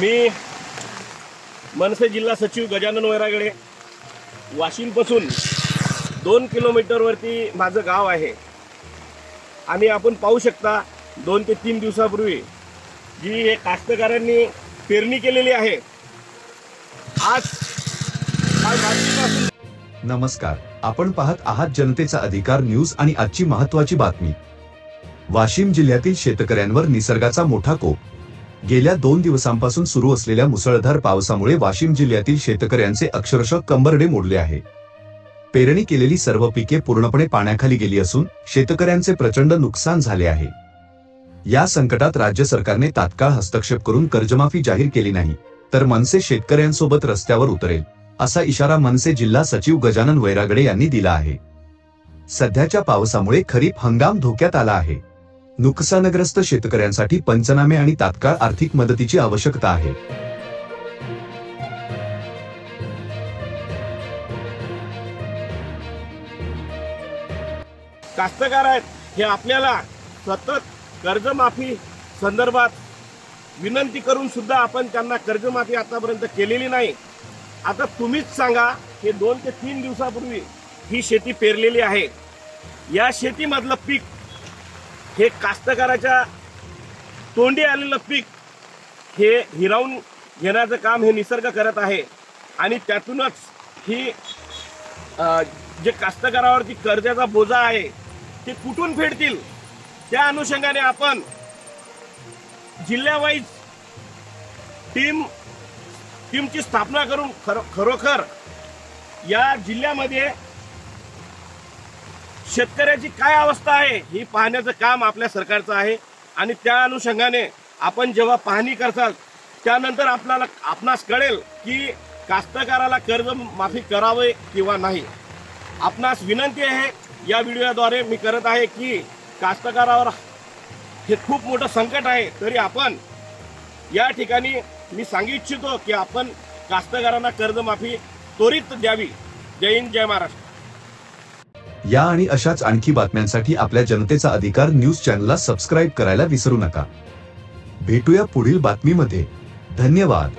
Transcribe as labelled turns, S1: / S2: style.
S1: मी मनसे जिल्हा सचिव गजानन वैरागडे, वाशिमपासून 2 किलोमीटरवरती माझं गाव आहे आणि आपण पाहू शकता 2 ते 3 दिवसापूर्वी जी हे कास्तकारांनी पेरणी केलेली आहे। आज
S2: नमस्कार, आपण पाहत आहात जनतेचा अधिकार न्यूज आणि आजची महत्त्वाची बातमी। वाशिम जिल्ह्यातील शेतकऱ्यांवर निसर्गाचा मोठा कोप। गेल्या 2 दिवसांपासून सुरू असलेल्या मुसळधार पावसामुळे वाशिम जिल्ह्यातील शेतकऱ्यांचे अक्षरशः कंबरडे मोडले आहे। पेरणी केलेली सर्व पिके पूर्णपणे पाण्याखाली गेली असून शेतकऱ्यांचे प्रचंड नुकसान झाले आहे। या संकटात राज्य सरकारने तात्काळ हस्तक्षेप करून कर्जमाफी जाहीर केली नाही तर मनसे शेतकऱ्यांसोबत रस्त्यावर उतरेल, असा इशारा मनसे जिल्हा सचिव गजानन वैरागडे यांनी दिला आहे। सध्याच्या पावसामुळे खरीप हंगाम धोक्यात आला आहे। नुकसानग्रस्त शेतकऱ्यांसाठी पंचनामे आणि तात्काळ आर्थिक मदतीची आवश्यकता आहे।
S1: कास्तकार आहेत हे आपल्याला सतत कर्जमाफी संदर्भात विनंती करून सुद्धा आपण त्यांना कर्जमाफी आतापर्यंत केलेली नाही। आता तुम्हीच सांगा, हे 2 ते 3 दिवसापूर्वी ही शेती पेरलेली आहे। या शेतीमधलं पीक हे कास्तकाराच्या तोंडी आलेलं पीक हे हिरावून घेण्याचं काम हे निसर्ग करत आहे आणि त्यातूनच ही जे कास्तकारावरती कर्जाचा बोजा आहे ते कुठून फेडतील, त्या अनुषंगाने आपण जिल्ह्यावाईज टीमची स्थापना करून खरोखर या जिल्ह्यामध्ये शेतकऱ्याची काय अवस्था आहे ही पाहण्याचं काम आपल्या सरकारचं आहे आणि त्या अनुषंगाने आपण जेव्हा पाहणी करसाल त्यानंतर आपणास कळेल की कास्तकाराला कर्ज माफी करावे किंवा नाही। आपणास विनंती आहे या व्हिडिओद्वारे मी करत आहे की कास्तकारावर हे खूप मोठं संकट आहे, तरी आपण या ठिकाणी मी सांगू इच्छितो की आपण कास्तकारांना कर्जमाफी त्वरित द्यावी। जय हिंद, जय महाराष्ट्र।
S2: या आणि अशाच आणखी बातम्यांसाठी आपल्या जनतेचा अधिकार न्यूज चॅनलला सबस्क्राइब करायला विसरू नका। भेटूया पुढील बातमीमध्ये। धन्यवाद।